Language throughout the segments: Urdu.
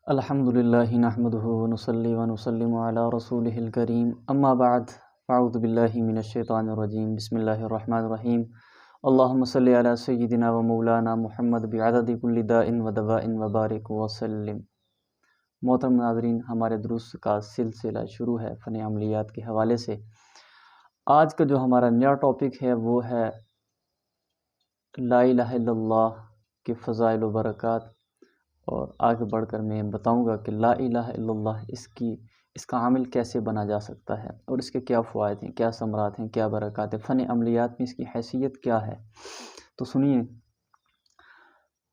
الحمدللہ نحمدہ ونصلی ونسلم علی رسولہ الکریم اما بعد فاعوذ باللہ من الشیطان الرجیم بسم اللہ الرحمن الرحیم اللہم صلی علی سیدنا و مولانا محمد بعدد کل داء و دواء وبارک وسلم۔ محترم ناظرین، ہمارے دروس کا سلسلہ شروع ہے فن عملیات کے حوالے سے۔ آج کا جو ہمارا نیا ٹاپک ہے وہ ہے لا الہ الا اللہ کے فضائل و برکات، اور آگے بڑھ کر میں بتاؤں گا کہ لا الہ الا اللہ اس کا عامل کیسے بنا جا سکتا ہے، اور اس کے کیا فوائد ہیں، کیا ثمرات ہیں، کیا برکات ہیں، فن عملیات میں اس کی حیثیت کیا ہے۔ تو سنیے،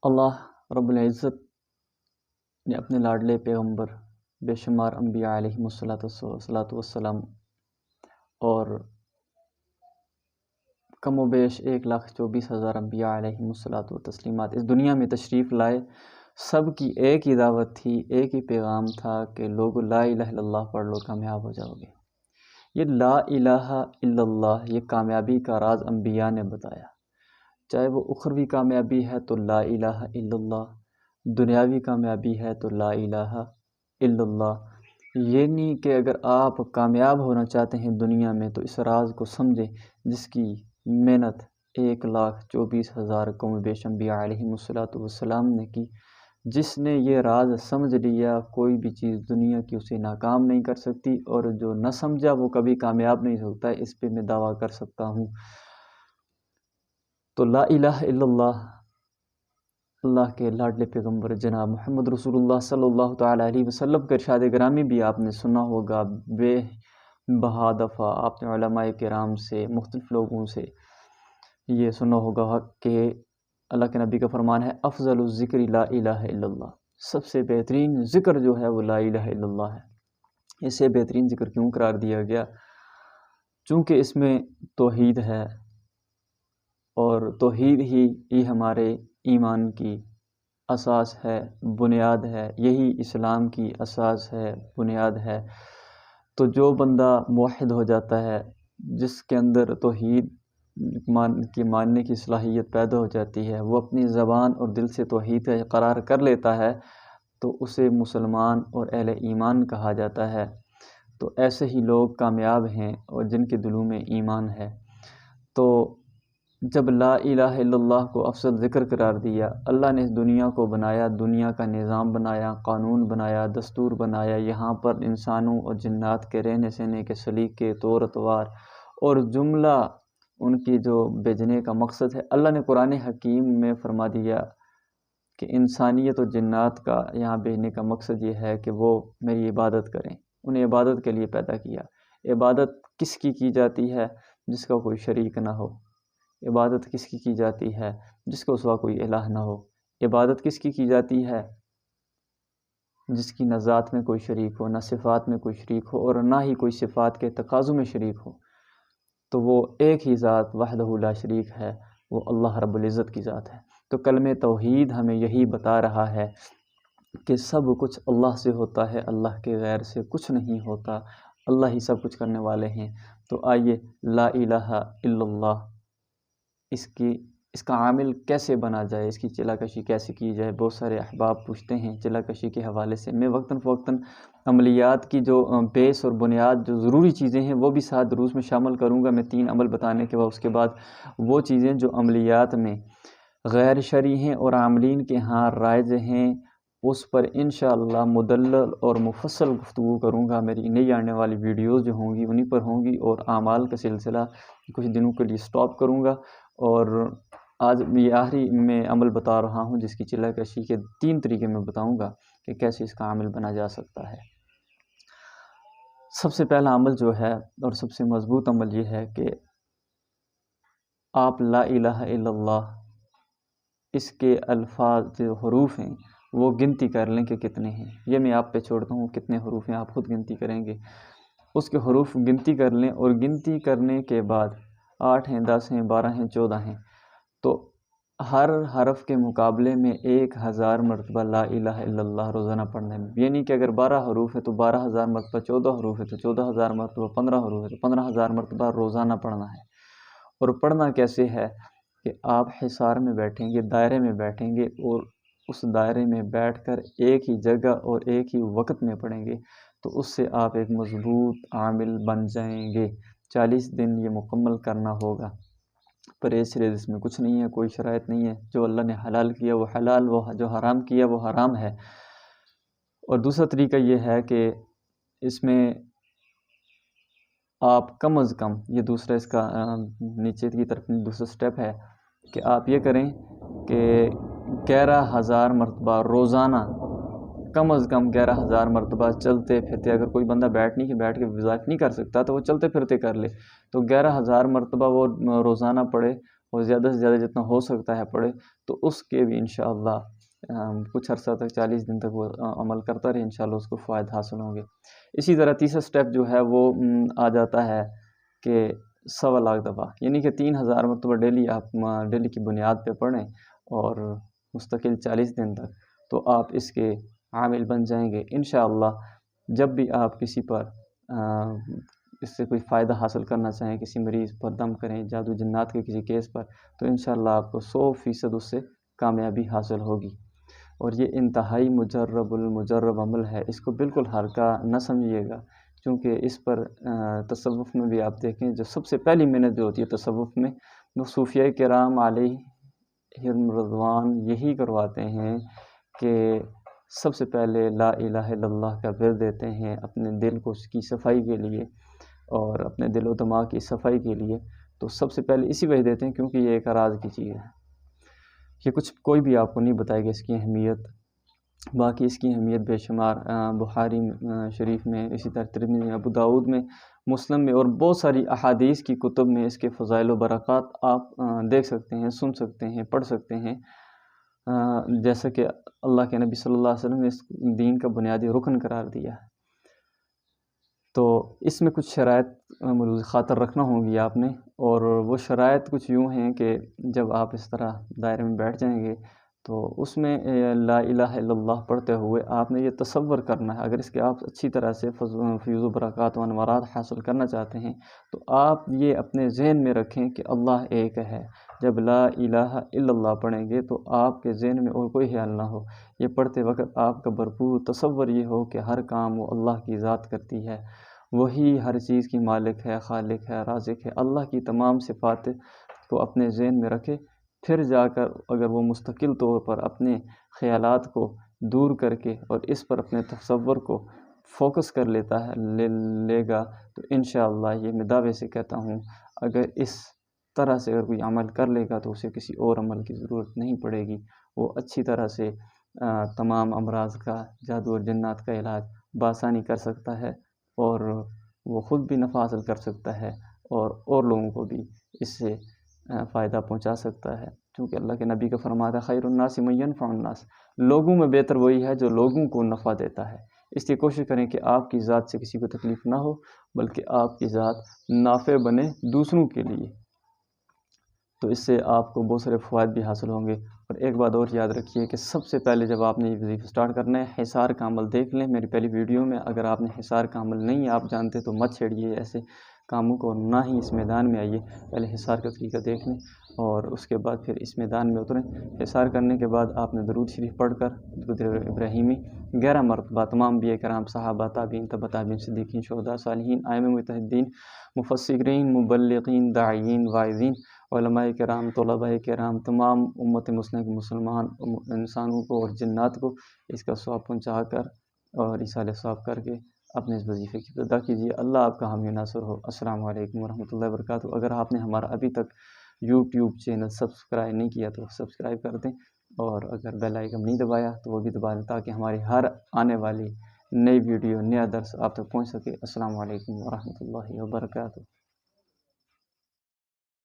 اللہ رب العزت نے اپنے لاڈلے پیغمبر بے شمار انبیاء علیہم الصلاۃ والسلام اور کم و بیش 1,24,000 انبیاء علیہم الصلاۃ والتسلیمات اس دنیا میں تشریف لائے۔ سب کی ایک ہی دعوت تھی، ایک ہی پیغام تھا کہ لوگو لا الہ الا اللہ پڑھ لو، کامیاب ہو جاؤ گے۔ یہ لا الہ الا اللہ، یہ کامیابی کا راز انبیاء نے بتایا۔ چاہے وہ اخروی کامیابی ہے تو لا الہ الا اللہ، دنیاوی کامیابی ہے تو لا الہ الا اللہ۔ یہ نہیں کہ اگر آپ کامیاب ہونا چاہتے ہیں دنیا میں تو اس راز کو سمجھیں جس کی محنت 1,24,000 قوم بیش انبیاء علیہم السلام نے کی۔ جس نے یہ راز سمجھ لیا، کوئی بھی چیز دنیا کی اسے ناکام نہیں کر سکتی، اور جو نہ سمجھا وہ کبھی کامیاب نہیں ہوتا، اس پہ میں دعویٰ کر سکتا ہوں۔ تو لا الہ الا اللہ، اللہ کے لاڈلے پیغمبر جناب محمد رسول اللہ صلی اللہ تعالیٰ علیہ وسلم کا ارشاد گرامی بھی آپ نے سنا ہوگا بے بہا دفعہ۔ آپ نے علماء کرام سے، مختلف لوگوں سے یہ سنا ہوگا کہ اللہ کے نبی کا فرمان ہے افضل الذکر لا الہ الا اللہ، سب سے بہترین ذکر جو ہے وہ لا الہ الا اللہ ہے۔ اسے بہترین ذکر کیوں قرار دیا گیا؟ چونکہ اس میں توحید ہے، اور توحید ہی ہمارے ایمان کی اساس ہے، بنیاد ہے، یہی اسلام کی اساس ہے، بنیاد ہے۔ تو جو بندہ موحد ہو جاتا ہے، جس کے اندر توحید کی ماننے کی صلاحیت پیدا ہو جاتی ہے، وہ اپنی زبان اور دل سے توحید کا اقرار کر لیتا ہے، تو اسے مسلمان اور اہل ایمان کہا جاتا ہے۔ تو ایسے ہی لوگ کامیاب ہیں اور جن کے دلوں میں ایمان ہے۔ تو جب لا الہ الا اللہ کو افضل ذکر قرار دیا، اللہ نے اس دنیا کو بنایا، دنیا کا نظام بنایا، قانون بنایا، دستور بنایا، یہاں پر انسانوں اور جنات کے رہنے سہنے کے سلیقے، طور اتوار اور جملہ ان کی جو بھیجنے کا مقصد ہے، اللہ نے قرآن حکیم میں فرما دیا کہ انسانیت اور جنات کا یہاں بھیجنے کا مقصد یہ ہے کہ وہ میری عبادت کریں۔ انہیں عبادت کے لیے پیدا کیا۔ عبادت کس کی جاتی ہے؟ جس کا کوئی شریک نہ ہو۔ عبادت کس کی جاتی ہے؟ جس کا سوا کوئی الہ نہ ہو۔ عبادت کس کی جاتی ہے؟ جس کی نہ ذات میں کوئی شریک ہو، نہ صفات میں کوئی شریک ہو، اور نہ ہی کوئی صفات کے تقاضوں میں شریک ہو۔ تو وہ ایک ہی ذات وحدہ لا شریک ہے، وہ اللہ رب العزت کی ذات ہے۔ تو کلمہ توحید ہمیں یہی بتا رہا ہے کہ سب کچھ اللہ سے ہوتا ہے، اللہ کے غیر سے کچھ نہیں ہوتا، اللہ ہی سب کچھ کرنے والے ہیں۔ تو آئیے لا الہ الا اللہ اس کا عامل کیسے بنا جائے، اس کی چلا کشی کیسے کی جائے۔ بہت سارے احباب پوچھتے ہیں چلا کشی کے حوالے سے۔ میں وقتاً فوقتاً عملیات کی جو بیس اور بنیاد جو ضروری چیزیں ہیں وہ بھی 7 دروس میں شامل کروں گا میں، 3 عمل بتانے کے بعد اس کے بعد وہ چیزیں جو عملیات میں غیر شرعی ہیں اور عاملین کے ہاں رائج ہیں، اس پر انشاءاللہ مدلل اور مفصل گفتگو کروں گا۔ میری نئی آنے والی ویڈیوز جو ہوں گی انہی پر ہوں گی، اور اعمال کا سلسلہ کچھ دنوں کے لیے سٹاپ کروں گا، اور آج یہ آخری میں عمل بتا رہا ہوں جس کی چلا کشی کے 3 طریقے میں بتاؤں گا کہ کیسے اس کا عمل بنا جا سکتا ہے۔ سب سے پہلا عمل جو ہے اور سب سے مضبوط عمل یہ ہے کہ آپ لا الہ الا اللہ اس کے الفاظ جو حروف ہیں وہ گنتی کر لیں کہ کتنے ہیں۔ یہ میں آپ پہ چھوڑتا ہوں، کتنے حروف ہیں آپ خود گنتی کریں گے۔ اس کے حروف گنتی کر لیں، اور گنتی کرنے کے بعد 8 ہیں، 10 ہیں، 12 ہیں، 14 ہیں، تو ہر حرف کے مقابلے میں 1000 مرتبہ لا الہ الا اللہ روزانہ پڑھنا ہے۔ یعنی کہ اگر 12 حروف ہے تو 12,000 مرتبہ، 14 حروف ہے تو 14,000 مرتبہ، 15 حروف ہے تو 15,000 مرتبہ روزانہ پڑھنا ہے۔ اور پڑھنا کیسے ہے کہ آپ حصار میں بیٹھیں گے، دائرے میں بیٹھیں گے، اور اس دائرے میں بیٹھ کر ایک ہی جگہ اور ایک ہی وقت میں پڑھیں گے تو اس سے آپ ایک مضبوط عامل بن جائیں گے۔ 40 دن یہ مکمل کرنا ہوگا۔ پرہیز شریز اس میں کچھ نہیں ہے، کوئی شرائط نہیں ہے۔ جو اللہ نے حلال کیا وہ حلال، وہ جو حرام کیا وہ حرام ہے۔ اور دوسرا طریقہ یہ ہے کہ اس میں آپ کم از کم، یہ دوسرا اس کا نیچے کی طرف دوسرا سٹیپ ہے کہ آپ یہ کریں کہ 11,000 مرتبہ روزانہ، کم از کم 11,000 مرتبہ چلتے پھرتے، اگر کوئی بندہ بیٹھ کے وظائف نہیں کر سکتا تو وہ چلتے پھرتے کر لے، تو 11,000 مرتبہ وہ روزانہ پڑھے اور زیادہ سے زیادہ جتنا ہو سکتا ہے پڑھے، تو اس کے بھی انشاءاللہ کچھ عرصہ تک 40 دن تک وہ عمل کرتا رہے، انشاءاللہ اس کو فوائد حاصل ہوں گے۔ اسی طرح تیسرا سٹیپ جو ہے وہ آ جاتا ہے کہ 1.25 دفعہ، یعنی کہ 3,000 مرتبہ ڈیلی آپ ڈیلی کی بنیاد پہ پڑھیں اور مستقل 40 دن تک، تو آپ اس کے عامل بن جائیں گے انشاءاللہ۔ جب بھی آپ کسی پر اس سے کوئی فائدہ حاصل کرنا چاہیں، کسی مریض پر دم کریں، جادو جنات کے کسی کیس پر، تو انشاءاللہ آپ کو 100% اس سے کامیابی حاصل ہوگی۔ اور یہ انتہائی مجرب المجرب عمل ہے، اس کو بالکل ہلکا نہ سمجھیے گا، کیونکہ اس پر تصوف میں بھی آپ دیکھیں جو سب سے پہلی محنت جو ہوتی ہے تصوف میں، وہ صوفیاء کرام علیہم رضوان یہی کرواتے ہیں کہ سب سے پہلے لا الہ الا اللہ کا ورد دیتے ہیں اپنے دل کو اس کی صفائی کے لیے اور اپنے دل و دماغ کی صفائی کے لیے، تو سب سے پہلے اسی وجہ دیتے ہیں کیونکہ یہ ایک راز کی چیز ہے، یہ کچھ کوئی بھی آپ کو نہیں بتائے گا اس کی اہمیت۔ باقی اس کی اہمیت بے شمار، بخاری شریف میں، اسی طرح ترمذی میں، ابو داؤد میں، مسلم میں اور بہت ساری احادیث کی کتب میں اس کے فضائل و برکات آپ دیکھ سکتے ہیں، سن سکتے ہیں، پڑھ سکتے ہیں۔ جیسا کہ اللہ کے نبی صلی اللہ علیہ وسلم نے اس دین کا بنیادی رکن قرار دیا ہے، تو اس میں کچھ شرائط ملحوظ خاطر رکھنا ہوگی آپ نے، اور وہ شرائط کچھ یوں ہیں کہ جب آپ اس طرح دائرے میں بیٹھ جائیں گے تو اس میں لا الہ الا اللہ پڑھتے ہوئے آپ نے یہ تصور کرنا ہے، اگر اس کے آپ اچھی طرح سے فیض و برکات و انوارات حاصل کرنا چاہتے ہیں تو آپ یہ اپنے ذہن میں رکھیں کہ اللہ ایک ہے۔ جب لا الہ الا اللہ پڑھیں گے تو آپ کے ذہن میں اور کوئی خیال نہ ہو، یہ پڑھتے وقت آپ کا بھرپور تصور یہ ہو کہ ہر کام وہ اللہ کی ذات کرتی ہے، وہی ہر چیز کی مالک ہے، خالق ہے، رازق ہے، اللہ کی تمام صفات کو اپنے ذہن میں رکھے، پھر جا کر اگر وہ مستقل طور پر اپنے خیالات کو دور کر کے اور اس پر اپنے تصور کو فوکس کر لیتا ہے لے گا تو انشاءاللہ یہ میں دعوے سے کہتا ہوں، اگر اس طرح سے اگر کوئی عمل کر لے گا تو اسے کسی اور عمل کی ضرورت نہیں پڑے گی، وہ اچھی طرح سے تمام امراض کا، جادو اور جنات کا علاج بآسانی کر سکتا ہے، اور وہ خود بھی نفع حاصل کر سکتا ہے اور لوگوں کو بھی اس سے فائدہ پہنچا سکتا ہے، کیونکہ اللہ کے نبی کا فرمان ہے خیر الناس من ینفع الناس، لوگوں میں بہتر وہی ہے جو لوگوں کو نفع دیتا ہے۔ اس لیے کوشش کریں کہ آپ کی ذات سے کسی کو تکلیف نہ ہو، بلکہ آپ کی ذات نافع بنے دوسروں کے لیے، تو اس سے آپ کو بہت سارے فوائد بھی حاصل ہوں گے۔ اور ایک بات اور یاد رکھیے کہ سب سے پہلے جب آپ نے یہ وظیفہ سٹارٹ کرنا ہے، حصار کا عمل دیکھ لیں میری پہلی ویڈیو میں، اگر آپ نے حصار کا عمل نہیں آپ جانتے تو مت چھیڑیے ایسے کاموں کو، نہ ہی اس میدان میں آئیے، پہلے حصار کا طریقہ دیکھ لیں اور اس کے بعد پھر اس میدان میں اتریں۔ حصار کرنے کے بعد آپ نے درود شریف پڑھ کر درود ابراہیمی 11 مرتبہ تمام انبیاء کرام، صحابہ، تابعین، تبع تابعین، صدیقین، شہداء، صالحین، ائمہ مجتہدین، مفسرین، مبلغین، داعیین، واعظین، علماء کرام، طلباء کرام، تمام امت مسلم کے مسلمان انسانوں کو اور جنات کو اس کا ثواب پہنچا کر اور ایصال ثواب کر کے اپنے اس وظیفے کی ابتدا کیجیے۔ اللہ آپ کا حامی ناصر ہو۔ السلام علیکم ورحمۃ اللہ وبرکاتہ۔ اگر آپ نے ہمارا ابھی تک یوٹیوب چینل سبسکرائب نہیں کیا تو سبسکرائب کر دیں، اور اگر بیل آئیکن نہیں دبایا تو وہ بھی دبا دیں تاکہ ہماری ہر آنے والی نئی ویڈیو، نیا درس آپ تک پہنچ سکے۔ السلام علیکم ورحمۃ اللہ وبرکاتہ۔